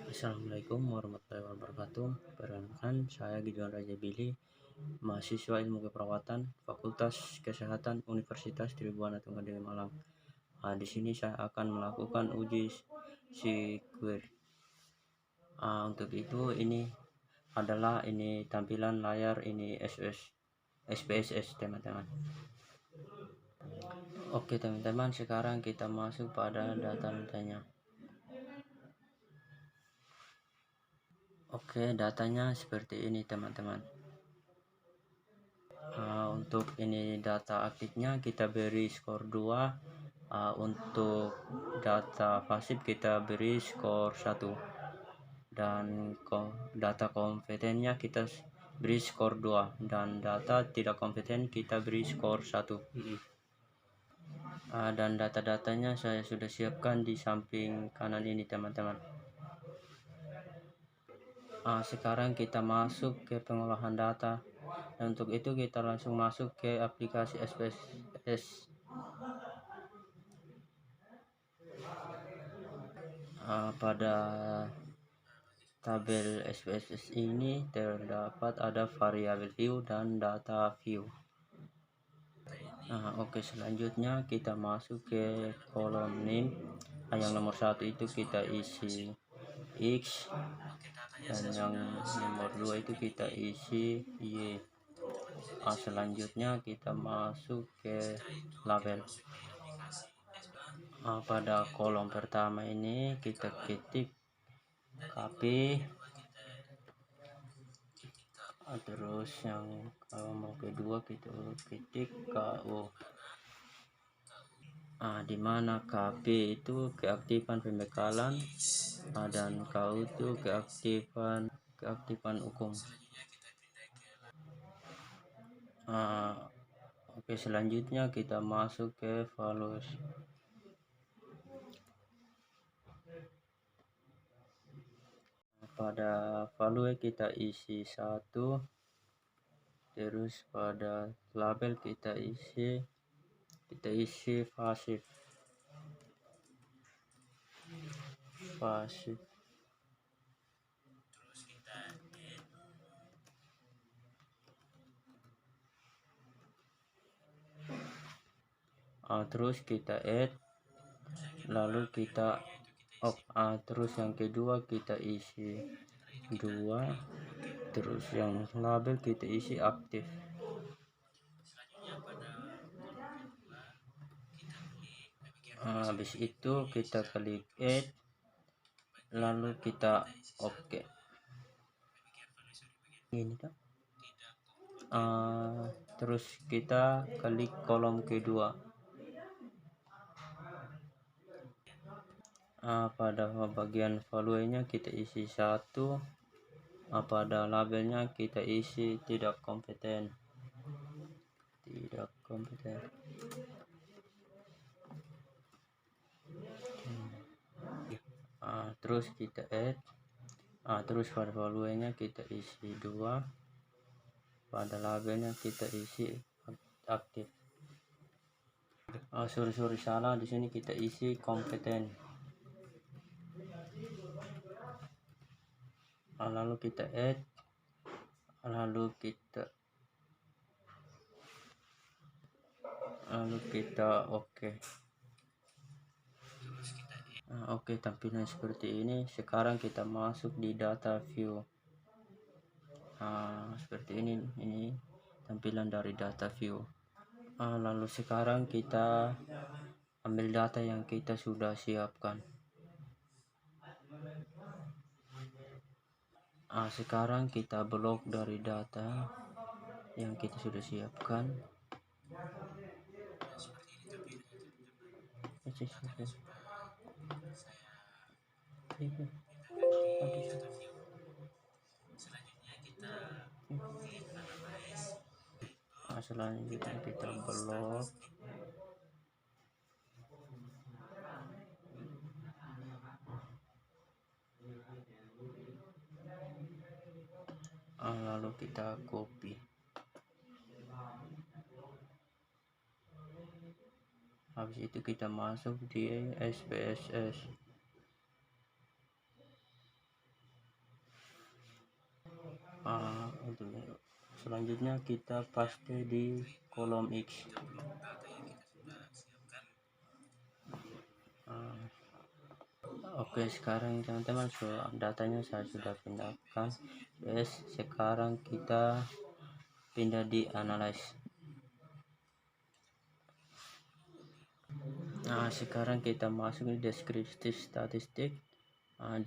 Assalamualaikum warahmatullahi wabarakatuh. Perkenalkan, saya Gideon Raja Billy, mahasiswa Ilmu Keperawatan, Fakultas Kesehatan Universitas Tribhuwana Tunggadeli Malang. Di sini saya akan melakukan uji SQL. Untuk itu ini adalah tampilan layar SPSS teman-teman. Oke teman-teman, sekarang kita masuk pada datanya. Oke, datanya seperti ini teman-teman. Untuk ini data aktifnya kita beri skor 2. Untuk data pasif kita beri skor 1, dan data kompetennya kita beri skor 2, dan data tidak kompeten kita beri skor 1. Dan data-datanya saya sudah siapkan di samping kanan ini teman-teman. Sekarang kita masuk ke pengolahan data. Dan untuk itu kita langsung masuk ke aplikasi SPSS. Pada tabel SPSS ini terdapat ada variabel view dan data view. Oke, selanjutnya kita masuk ke kolom name. Yang nomor 1 itu kita isi X, dan yang nomor 2 itu kita isi Y. Selanjutnya kita masuk ke label. Pada kolom pertama ini kita ketik KP, terus yang kolom kedua kita ketik KO. Dimana KP itu keaktifan pembekalan, dan KO itu keaktifan hukum. Oke, selanjutnya kita masuk ke values. Pada value kita isi 1, terus pada label kita isi pasif. Terus kita add, lalu kita terus yang kedua kita isi 2, terus yang label kita isi aktif. Habis itu kita klik add, lalu kita oke. Ini kan terus kita klik kolom kedua. Pada bagian value-nya kita isi 1, pada labelnya kita isi tidak kompeten. Terus kita add, terus pada value-nya kita isi 2, pada labelnya kita isi aktif. Sorry salah, di sini kita isi kompeten. Lalu kita add, lalu kita oke. Oke, tampilan seperti ini. Sekarang kita masuk di data view. Seperti ini tampilan dari data view. Lalu sekarang kita ambil data yang kita sudah siapkan. Sekarang kita blok dari data yang kita sudah siapkan. Selanjutnya kita blok. Lalu kita copy. Habis itu kita masuk di SPSS. Selanjutnya kita paste di kolom X. Oke, sekarang teman-teman, datanya saya sudah pindahkan. Yes, sekarang kita pindah di analyze. Nah, sekarang kita masuk di deskripsi statistik.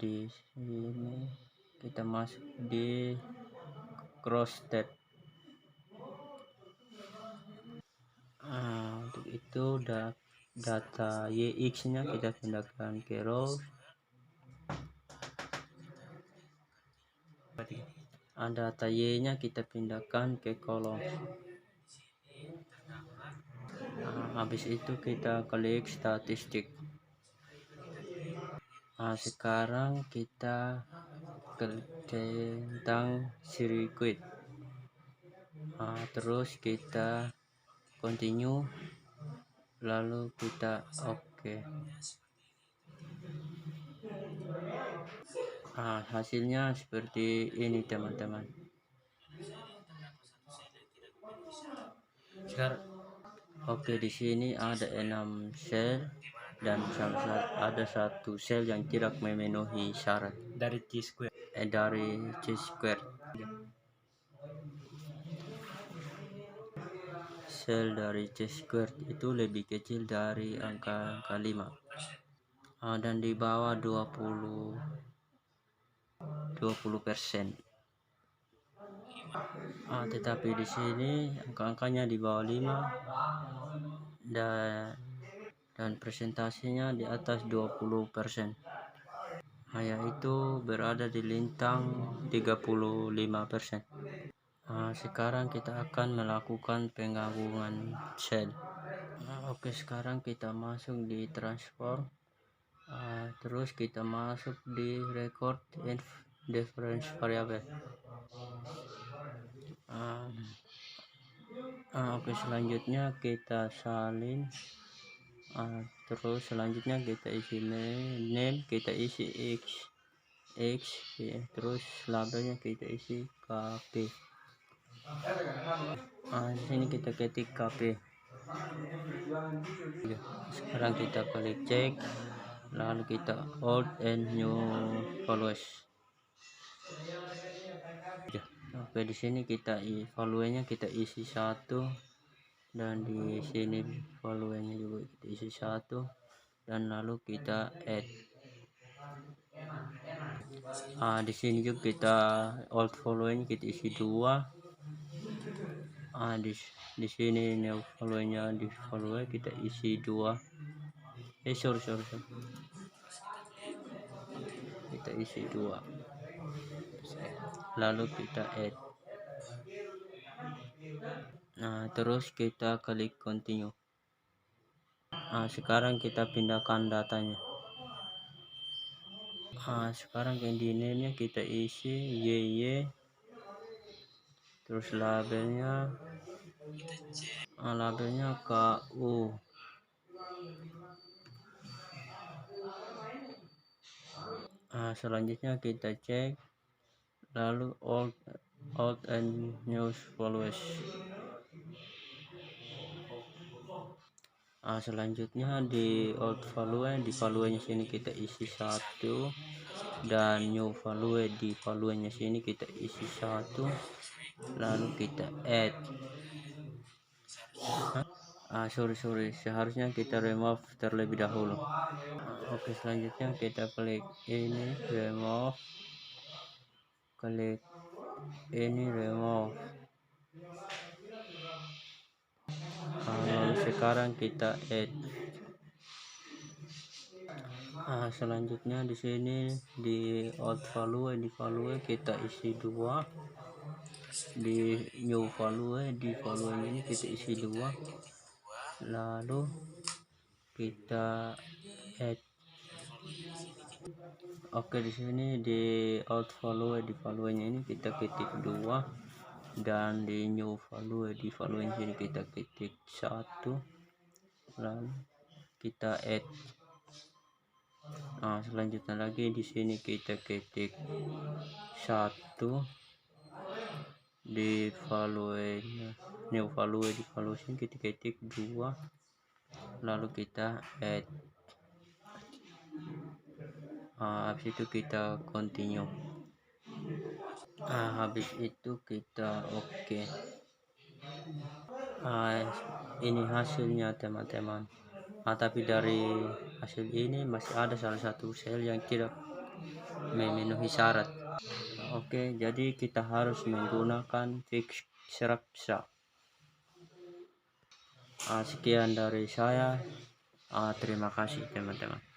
Di sini kita masuk di cross tab. Untuk itu data YX nya kita pindahkan ke row. Data Y nya kita pindahkan ke kolom. Habis itu kita klik statistik. Sekarang kita klik tentang sirkuit. Terus kita continue, lalu kita oke. Hasilnya seperti ini teman-teman. Sekarang oke, di sini ada 6 sel dan ada satu sel yang tidak memenuhi syarat dari T-square. Dari T-square. Sel dari T-square itu lebih kecil dari angka 5. Dan di bawah 20%. Tetapi di sini angka-angkanya di bawah 5 dan presentasinya di atas 20%. Yaitu berada di lintang 35%. Sekarang kita akan melakukan penggabungan sel. Oke, sekarang kita masuk di transform. Terus kita masuk di record and difference variable. Oke, selanjutnya kita salin. Terus selanjutnya kita isi name, kita isi x, terus labelnya kita isi KP. Di sini kita ketik KP. Sekarang kita klik cek, lalu kita old and new followers. Oke, di sini kita value-nya kita isi 1, dan di sini value-nya juga kita isi 1, dan lalu kita add. Di sini juga kita old value-nya kita isi 2. Di sini new value-nya di value kita isi 2. Sorry. Kita isi 2. Lalu kita add. Terus kita klik continue. Sekarang kita pindahkan datanya. Sekarang yang di name-nya kita isi YY, terus labelnya KU. Selanjutnya kita cek, lalu old and new followers. Selanjutnya di old value, di value-nya sini kita isi 1, dan new value di value-nya sini kita isi 1, lalu kita add. Sorry, seharusnya kita remove terlebih dahulu. Oke, selanjutnya kita klik ini remove, klik ini remove. Lalu sekarang kita add. Selanjutnya di sini di old value, di value kita isi 2, di new value, di value ini kita isi 2, lalu kita add. Oke, di sini di old value, di value-nya ini kita ketik 2, dan di new value, di value nya sini kita ketik 1, lalu kita add. Selanjutnya lagi di sini kita ketik 1, di evaluasi kita ketik 2, lalu kita add, habis itu kita continue, habis itu kita oke. Ini hasilnya teman-teman. Tapi dari hasil ini masih ada salah satu sel yang tidak memenuhi syarat. Oke, jadi kita harus menggunakan fix Xrapsa. Sekian dari saya. Terima kasih teman-teman.